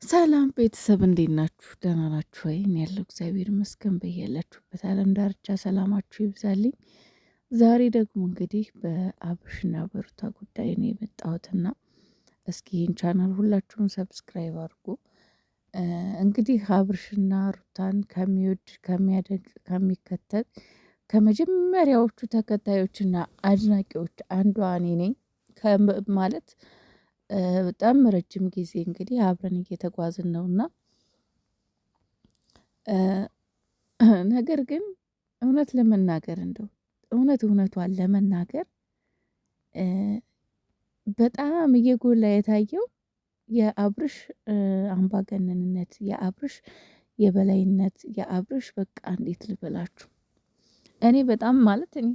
ሰላም ቤተሰብ እንዴት ናችሁ? ደህና ናችሁ ወይ? እኔ ያለው እግዚአብሔር ይመስገን። በያላችሁበት ዓለም ዳርቻ ሰላማችሁ ይብዛልኝ። ዛሬ ደግሞ እንግዲህ በአብርሽና በሩታ ጉዳይ ነው የመጣሁትና እስኪ ይህን ቻናል ሁላችሁም ሰብስክራይብ አድርጉ። እንግዲህ አብርሽና ሩታን ከሚወድ ከሚያደንቅ ከሚከተል ከመጀመሪያዎቹ ተከታዮችና አድናቂዎች አንዷ እኔ ነኝ ማለት በጣም ረጅም ጊዜ እንግዲህ አብረን እየተጓዝን ነውና ነገር ግን እውነት ለመናገር እንደው እውነቷን ለመናገር በጣም እየጎላ የታየው የአብርሽ አምባገነንነት፣ የአብርሽ የበላይነት፣ የአብርሽ በቃ እንዴት ልበላችሁ፣ እኔ በጣም ማለት እኔ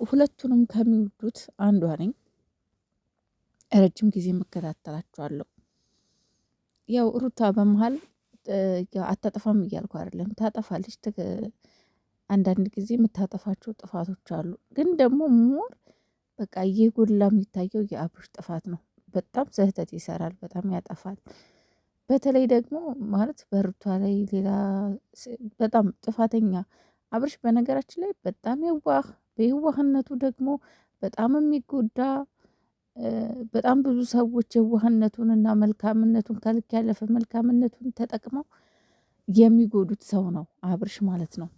ሁለቱንም ከሚወዱት አንዷ ነኝ። ረጅም ጊዜ መከታተላችኋለሁ። ያው ሩታ በመሀል አታጠፋም እያልኩ አይደለም፣ ታጠፋለች። አንዳንድ ጊዜ የምታጠፋቸው ጥፋቶች አሉ። ግን ደግሞ ሞር በቃ እየጎላ የሚታየው የአብርሽ ጥፋት ነው። በጣም ስህተት ይሰራል፣ በጣም ያጠፋል። በተለይ ደግሞ ማለት በሩታ ላይ ሌላ በጣም ጥፋተኛ አብርሽ በነገራችን ላይ በጣም የዋህ፣ በየዋህነቱ ደግሞ በጣም የሚጎዳ በጣም ብዙ ሰዎች የዋህነቱን እና መልካምነቱን ከልክ ያለፈ መልካምነቱን ተጠቅመው የሚጎዱት ሰው ነው አብርሽ ማለት ነው።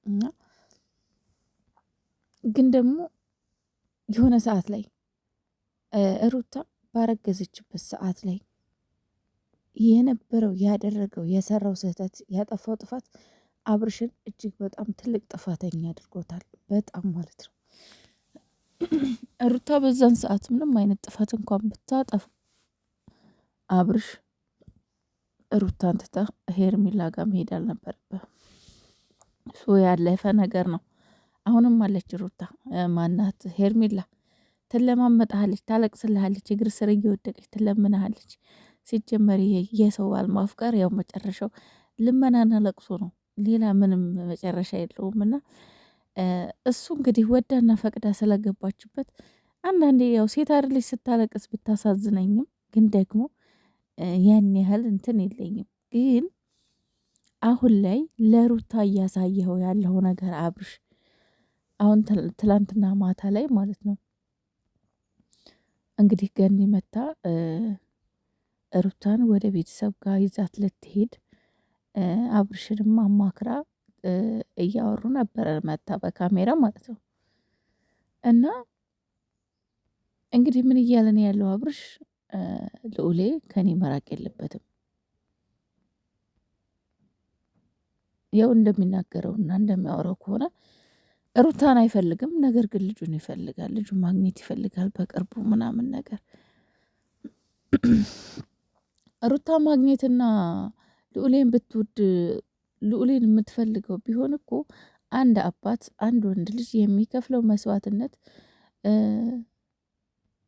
እና ግን ደግሞ የሆነ ሰዓት ላይ ሩታ ባረገዘችበት ሰዓት ላይ የነበረው ያደረገው የሰራው ስህተት ያጠፋው ጥፋት አብርሽን እጅግ በጣም ትልቅ ጥፋተኛ አድርጎታል። በጣም ማለት ነው። ሩታ በዛን ሰዓት ምንም አይነት ጥፋት እንኳን ብታጠፋ አብርሽ ሩታን ትታ ሄርሜላ ጋር መሄድ አልነበረብህ። እሱ ያለፈ ነገር ነው። አሁንም አለች ሩታ ማናት ሄርሜላ ትለማመጣሃለች፣ ታለቅስልሃለች፣ እግር ስር እየወደቀች ትለምናሃለች። ሲጀመር የሰው ባል ማፍቀር ያው መጨረሻው ልመናና ለቅሶ ነው። ሌላ ምንም መጨረሻ የለውም። እና እሱ እንግዲህ ወዳና ፈቅዳ ስለገባችበት አንዳንዴ ያው ሴት አይደለች ስታለቅስ ብታሳዝነኝም ግን ደግሞ ያን ያህል እንትን የለኝም። ግን አሁን ላይ ለሩታ እያሳየኸው ያለው ነገር አብርሽ አሁን ትላንትና ማታ ላይ ማለት ነው እንግዲህ ገኒ መታ ሩታን ወደ ቤተሰብ ጋር ይዛት ልትሄድ አብርሽንም አማክራ እያወሩ ነበረ፣ መታ በካሜራ ማለት ነው። እና እንግዲህ ምን እያለን ያለው አብርሽ ልዑሌ ከኔ መራቅ የለበትም። ያው እንደሚናገረውና እንደሚያወራው ከሆነ ሩታን አይፈልግም፣ ነገር ግን ልጁን ይፈልጋል፣ ልጁን ማግኘት ይፈልጋል በቅርቡ ምናምን ነገር። ሩታ ማግኘትና ልዑሌን ብትወድ ልዑሌን የምትፈልገው ቢሆን እኮ አንድ አባት አንድ ወንድ ልጅ የሚከፍለው መስዋዕትነት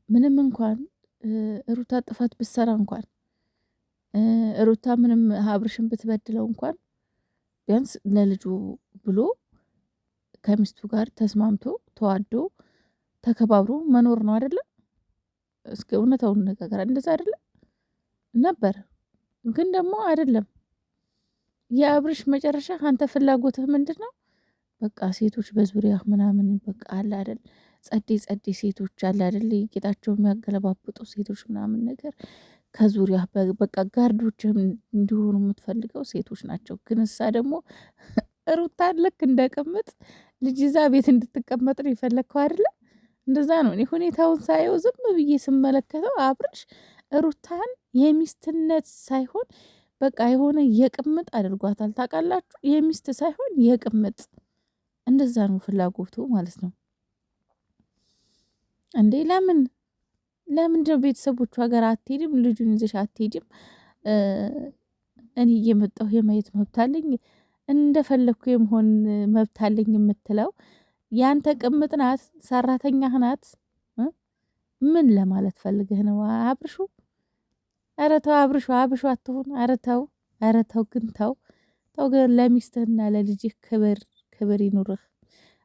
ምንም እንኳን ሩታ ጥፋት ብትሰራ እንኳን ሩታ ምንም አብርሽን ብትበድለው እንኳን ቢያንስ ለልጁ ብሎ ከሚስቱ ጋር ተስማምቶ ተዋዶ ተከባብሮ መኖር ነው አይደለም? እስኪ እውነታውን እንነጋገር፣ እንደዛ አይደለም ነበር። ግን ደግሞ አይደለም። የአብርሽ መጨረሻ አንተ ፍላጎትህ ምንድን ነው? በቃ ሴቶች በዙሪያ ምናምን በቃ አለ አይደል? ጸዴ ሴቶች አለ አይደል? ጌጣቸው የሚያገለባብጡ ሴቶች ምናምን ነገር ከዙሪያ በቃ ጋርዶችም እንዲሆኑ የምትፈልገው ሴቶች ናቸው። ግን እሳ ደግሞ ሩታን ልክ እንደቀምጥ ልጅ ይዛ ቤት እንድትቀመጥ ነው የፈለግከው አይደለ? እንደዛ ነው። እኔ ሁኔታውን ሳየው ዝም ብዬ ስመለከተው አብርሽ ሩታን የሚስትነት ሳይሆን በቃ የሆነ የቅምጥ አድርጓታል። ታውቃላችሁ? የሚስት ሳይሆን የቅምጥ እንደዛ ነው ፍላጎቱ ማለት ነው። እንዴ ለምንድነው ቤተሰቦቿ ሀገር አትሄድም? ልጁን ይዘሽ አትሄድም? እኔ እየመጣሁ የማየት መብት አለኝ፣ እንደፈለግኩ የመሆን መብት አለኝ የምትለው ያንተ ቅምጥ ናት፣ ሰራተኛህ ናት። ምን ለማለት ፈልገህ ነው አብርሹ? ኧረ ተው አብርሹ፣ አብርሹ አትሁን። ኧረ ተው ግን ተው ግን ለሚስትህና ለልጅህ ክብር ይኑርህ።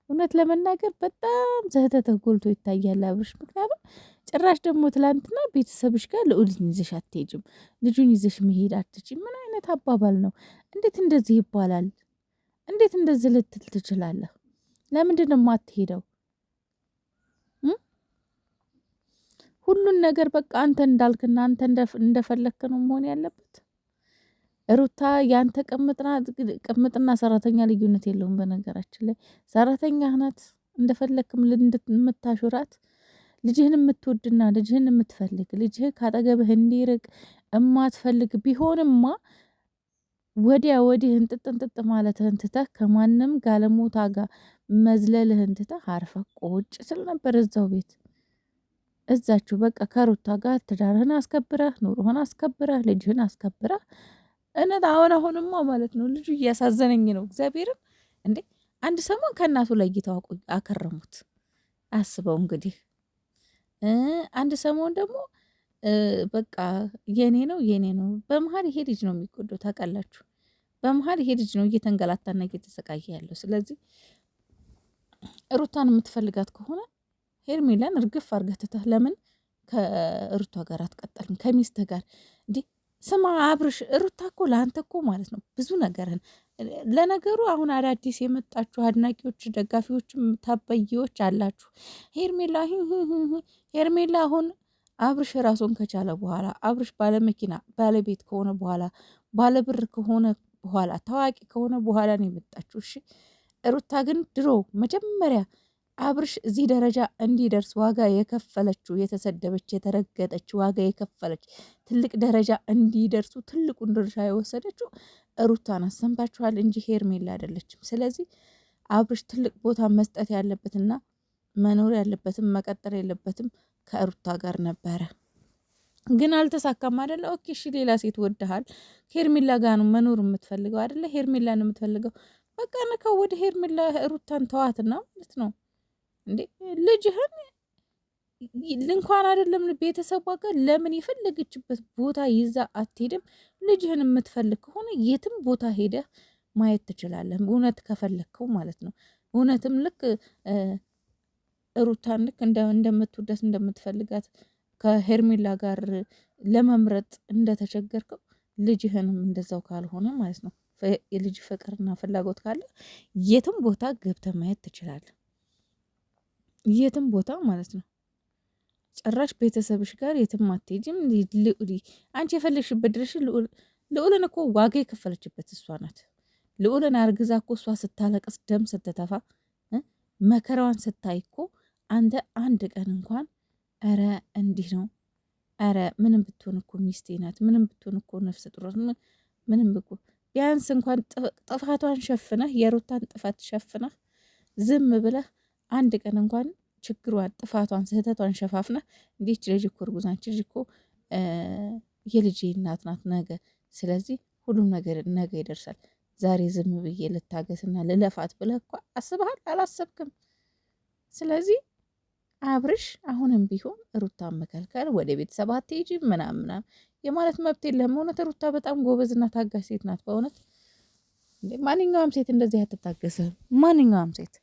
እውነት ለመናገር በጣም ስህተትህ ጎልቶ ይታያል አብርሽ። ምክንያቱም ጭራሽ ደግሞ ትላንትና ቤተሰብሽ ጋር ልዑልን ይዘሽ አትሄጂም፣ ልጁን ይዘሽ መሄድ አትችይም። ምን አይነት አባባል ነው? እንዴት እንደዚህ ይባላል? እንዴት እንደዚህ ልትል ትችላለህ? ለምንድን ነው የማትሄደው? ሁሉን ነገር በቃ አንተ እንዳልክና አንተ እንደፈለክ ነው መሆን ያለበት። ሩታ ያንተ ቅምጥና ሰራተኛ ልዩነት የለውም። በነገራችን ላይ ሰራተኛ ናት፣ እንደፈለክም የምታሹራት ልጅህን የምትወድና ልጅህን የምትፈልግ ልጅህ ካጠገብህ እንዲርቅ እማትፈልግ ቢሆንማ ወዲያ ወዲህን እንጥጥ ማለትህን ትተህ ከማንም ጋለሞታ ጋር መዝለልህን ትተህ አርፈህ ቁጭ ስል ነበር እዛው ቤት እዛችሁ በቃ ከሩታ ጋር ትዳርህን አስከብረህ ኑሮህን አስከብረህ ልጅህን አስከብረህ እነት አሁንማ ማለት ነው ልጁ እያሳዘነኝ ነው። እግዚአብሔርን እንዴ አንድ ሰሞን ከእናቱ ለይተው አከረሙት። አስበው እንግዲህ አንድ ሰሞን ደግሞ በቃ የኔ ነው። በመሀል ይሄ ልጅ ነው የሚጎደው ታውቃላችሁ። በመሀል ይሄ ልጅ ነው እየተንገላታና እየተሰቃየ ያለው። ስለዚህ ሩታን የምትፈልጋት ከሆነ ሄርሜላን እርግፍ አርገህ ትተህ ለምን ከሩታ ጋር አትቀጠልም? ከሚስትህ ጋር እንዴ ስማ አብርሽ፣ ሩታ እኮ ለአንተ እኮ ማለት ነው ብዙ ነገርህን። ለነገሩ አሁን አዳዲስ የመጣችሁ አድናቂዎች፣ ደጋፊዎችም ታበይዎች አላችሁ። ሄርሜላ አሁን አብርሽ ራሱን ከቻለ በኋላ አብርሽ ባለመኪና ባለቤት ከሆነ በኋላ ባለብር ከሆነ በኋላ ታዋቂ ከሆነ በኋላ ነው የመጣችሁ። እሺ ሩታ ግን ድሮ መጀመሪያ አብርሽ እዚህ ደረጃ እንዲደርስ ዋጋ የከፈለችው የተሰደበች የተረገጠች ዋጋ የከፈለች ትልቅ ደረጃ እንዲደርሱ ትልቁን ድርሻ የወሰደችው ሩታን አሰምታችኋል እንጂ ሄርሜላ አይደለችም። ስለዚህ አብርሽ ትልቅ ቦታ መስጠት ያለበትና መኖር ያለበትም መቀጠል የለበትም ከሩታ ጋር ነበረ። ግን አልተሳካም አይደለ? ኦኬ እሺ፣ ሌላ ሴት ወድሃል። ሄርሜላ ጋር ነው መኖር የምትፈልገው አይደለ? ሄርሜላ ነው የምትፈልገው። በቃ ነካው ወደ ሄርሜላ ሩታን ተዋትና ማለት ነው እንዴ ልጅህን እንኳን አይደለም ቤተሰቧ ጋር ለምን የፈለገችበት ቦታ ይዛ አትሄድም? ልጅህን የምትፈልግ ከሆነ የትም ቦታ ሄደህ ማየት ትችላለህ። እውነት ከፈለግከው ማለት ነው። እውነትም ልክ ሩታን ልክ እንደምትወዳት እንደምትፈልጋት ከሄርሜላ ጋር ለመምረጥ እንደተቸገርከው ልጅህንም እንደዛው ካልሆነ ማለት ነው የልጅ ፍቅርና ፍላጎት ካለ የትም ቦታ ገብተህ ማየት ትችላለህ። የትም ቦታ ማለት ነው። ጭራሽ ቤተሰብሽ ጋር የትም አትሄጂም። አንቺ የፈለግሽበት ድረሽ ልዑልን እኮ ዋጋ የከፈለችበት እሷ ናት። ልዑልን አርግዛ እኮ እሷ ስታለቅስ ደም ስትተፋ መከራዋን ስታይ እኮ አንተ አንድ ቀን እንኳን ኧረ እንዲህ ነው ኧረ ምንም ብትሆን እኮ ሚስቴ ናት፣ ምንም ብትሆን እኮ ነፍስ ጥሮት ምንም ብኮ ቢያንስ እንኳን ጥፋቷን ሸፍነህ የሩታን ጥፋት ሸፍነህ ዝም ብለህ አንድ ቀን እንኳን ችግሯን ጥፋቷን ስህተቷን ሸፋፍነህ እንዲች ልጅ እኮ እርጉዝ ናት፣ ልጅ እኮ የልጄ እናት ናት ነገ፣ ስለዚህ ሁሉም ነገር ነገ ይደርሳል፣ ዛሬ ዝም ብዬ ልታገስና ልለፋት ብለህ እኮ አስበሃል? አላሰብክም። ስለዚህ አብርሽ አሁንም ቢሆን ሩታን መከልከል ወደ ቤተሰብ አትሄጂ ምናምን የማለት መብት የለህም። እውነት ሩታ በጣም ጎበዝና ታጋሽ ሴት ናት። በእውነት ማንኛውም ሴት እንደዚህ አትታገስም። ማንኛውም ሴት